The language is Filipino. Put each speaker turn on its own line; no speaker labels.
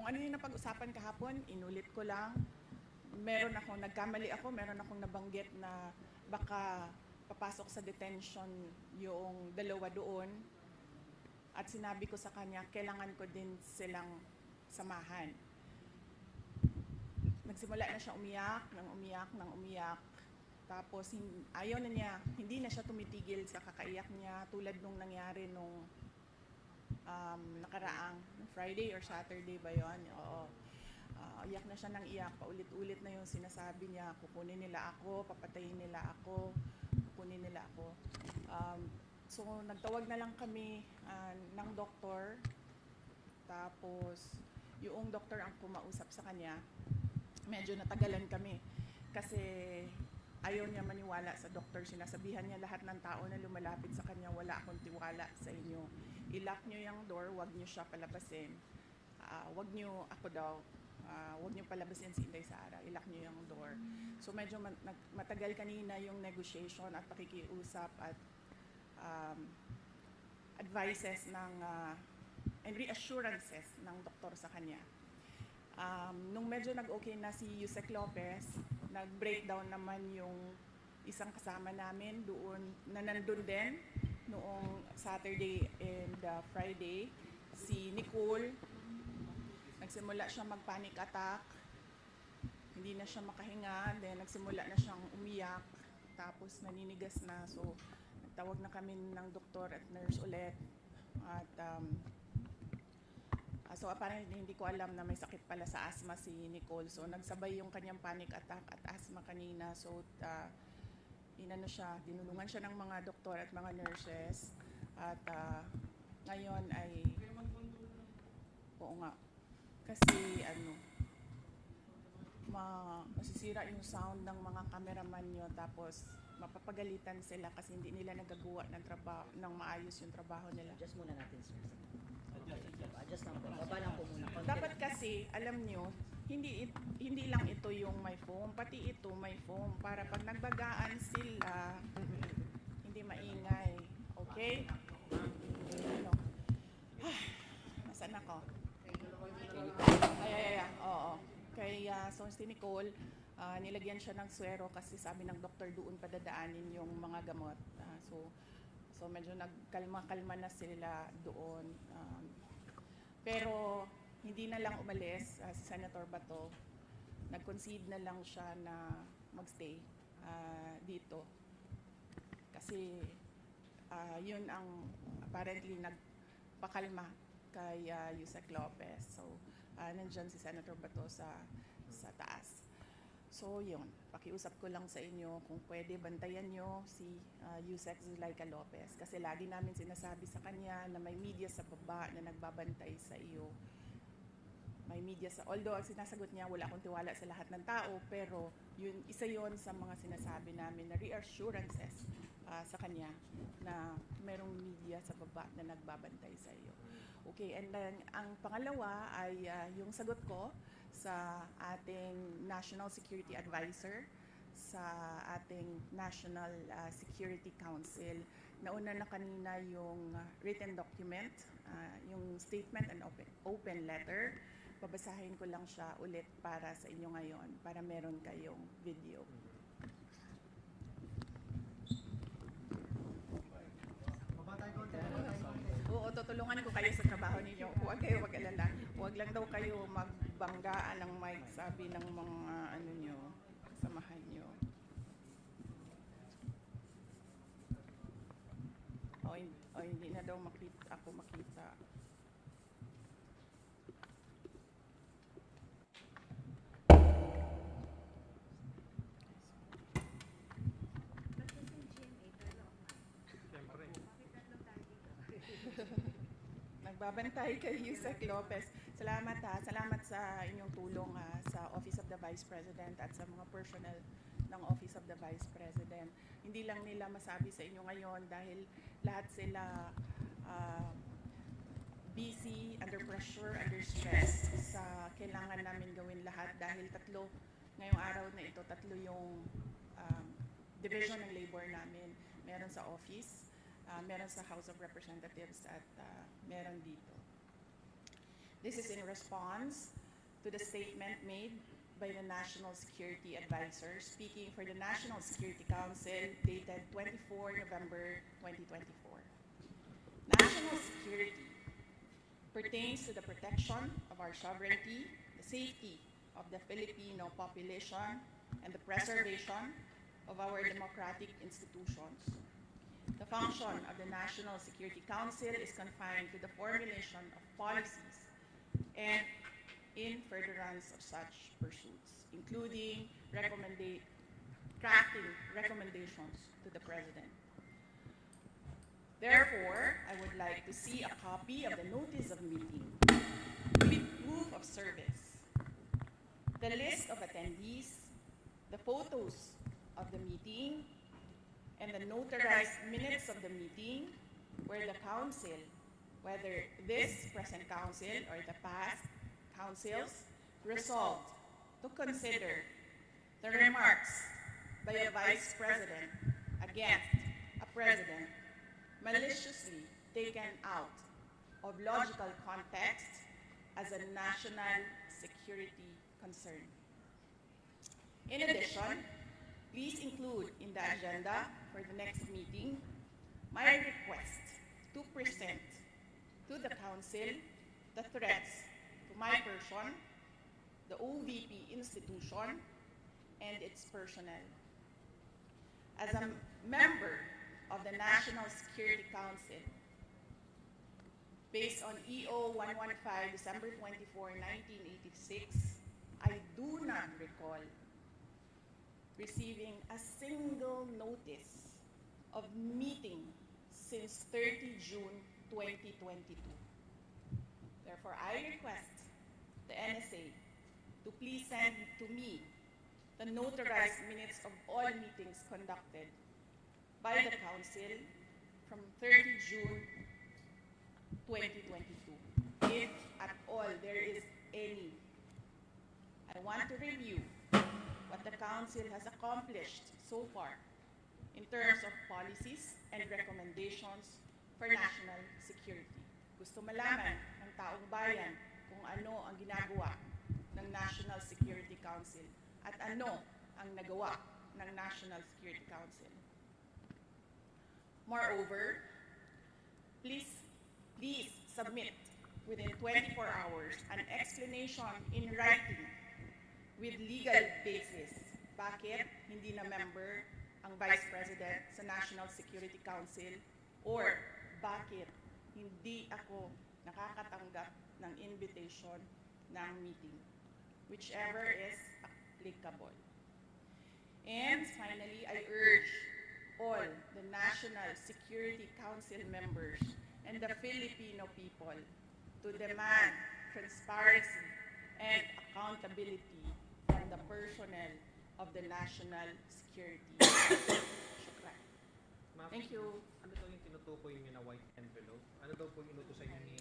kung ano yung napag-usapan kahapon, inulit ko lang. Nagkamali ako, meron akong nabanggit na baka papasok sa detention yung dalawa doon. At sinabi ko sa kanya, kailangan ko din silang samahan. Nagsimula na siya umiyak, nang umiyak. Tapos ayaw na niya, hindi na siya tumitigil sa kakaiyak niya tulad nung nangyari nung nakaraang Friday or Saturday ba yon? Oo. Iyak na siya ng iyak, paulit-ulit na yung sinasabi niya, kukunin nila ako, papatayin nila ako, kukunin nila ako. So nagtawag na lang kami ng doktor, tapos yung doktor ang kumausap sa kanya. Medyo natagalan kami kasi ayaw niya maniwala sa doktor. Sinasabihan niya lahat ng tao na lumalapit sa kanya, wala akong tiwala sa inyo. I-lock niyo yung door, wag niyo siya palabasin. Wag niyo ako daw, wag niyo palabasin si Inday Sara, i-lock niyo yung door. So medyo matagal kanina yung negotiation at pakikiusap at advices and reassurances ng doktor sa kanya. Nung medyo nag-okay na si Yusek Lopez, nag-breakdown naman yung isang kasama namin doon na nandun din noong Saturday and Friday, si Nicole. Nagsimula siya mag-panic attack, hindi na siya makahinga, then nagsimula na siyang umiyak, tapos naninigas na. So nagtawag na kami ng doktor at nurse ulit. At so apparently hindi ko alam na may sakit pala sa asthma si Nicole. So nagsabay yung kanyang panic attack at asthma kanina. So dinulungan siya ng mga doktor at mga nurses. At ngayon ay oo nga. Kasi masisira yung sound ng mga cameraman nyo, tapos mapapagalitan sila kasi hindi nila nagagawa ng maayos yung trabaho nila.
Adjust muna natin, sir. Adjust lang po. Baba lang po muna.
Dapat kasi, alam nyo, hindi lang ito yung may foam, pati ito may foam para pag nagbagaan sila, hindi maingay. Okay? Nasaan ako? Oo. So si Nicole, nilagyan siya ng swero kasi sabi ng doktor doon padadaanin yung mga gamot. So medyo nagkalma-kalma na sila doon. Pero hindi na lang umalis si Senator Bato. Nag-concede na lang siya na magstay dito. Kasi yun ang apparently nagpakalma kay Yusek Lopez. So nandyan si Senator Bato sa taas. So yun, pakiusap ko lang sa inyo kung pwede bantayan nyo si Yusek Zulaika Lopez kasi lagi namin sinasabi sa kanya na may media sa baba na nagbabantay sa iyo. May media although ang sinasagot niya wala akong tiwala sa lahat ng tao, pero isa yun sa mga sinasabi namin na reassurances sa kanya na merong media sa baba na nagbabantay sa iyo. Okay, and then ang pangalawa ay yung sagot ko sa ating National Security Advisor, sa ating National Security Council. Nauna na kanina yung written document, yung statement and open letter. Babasahin ko lang siya ulit para sa inyo ngayon, para meron kayong video. Oo, tutulungan ko kayo sa trabaho ninyo. Huwag kayo mag-alala. Huwag lang daw kayo magbanggaan ng mic, sabi ng mga nyo, kasamahan nyo. O hindi na daw ako makita. Nagbabantay kay Yusek Lopez. Salamat salamat sa inyong tulong sa Office of the Vice President at sa mga personnel ng Office of the Vice President. Hindi lang nila masabi sa inyo ngayon dahil lahat sila busy, under pressure, under stress sa kailangan namin gawin lahat dahil ngayong araw na ito, tatlo yung division ng labor namin. Meron sa office, meron sa House of Representatives at meron dito. This is in response to the statement made by the National Security Advisor speaking for the National Security Council dated 24 November 2024. National security pertains to the protection of our sovereignty, the safety of the Filipino population, and the preservation of our democratic institutions. The function of the National Security Council is confined to the formulation of policies and in furtherance of such pursuits, including crafting recommendations to the President. Therefore, I would like to see a copy of the notice of meeting with proof of service, the list of attendees, the photos of the meeting, and the notarized minutes of the meeting where the council, whether this present council or the past councils, resolved to consider the remarks by a vice president against a president maliciously taken out of logical context as a national security concern. In addition, please include in the agenda for the next meeting my request to present to the Council the threats to my person, the OVP institution, and its personnel. As a member of the National Security Council, based on EO 115, December 24, 1986, I do not recall receiving a single notice of meeting since 30 June 2022. Therefore, I request the NSA to please send to me the notarized minutes of all meetings conducted by the Council from 30 June 2022, if at all there is any. I want to review what the Council has accomplished so far in terms of policies and recommendations for national security. Gusto malaman ng taong bayan kung ano ang ginagawa ng National Security Council at ano ang nagawa ng National Security Council. Moreover, please submit within 24 hours an explanation in writing with legal basis bakit hindi na member ang Vice President sa National Security Council or bakit hindi ako nakakatanggap ng invitation ng meeting, whichever is applicable. And finally, I urge all the National Security Council members and the Filipino people to demand transparency and accountability from the personnel of the National Security. Shukran.
Ma'am,
Thank you.
ano daw yung tinutukoy niyo na white envelope? Ano daw po yung inutos sa inyo ni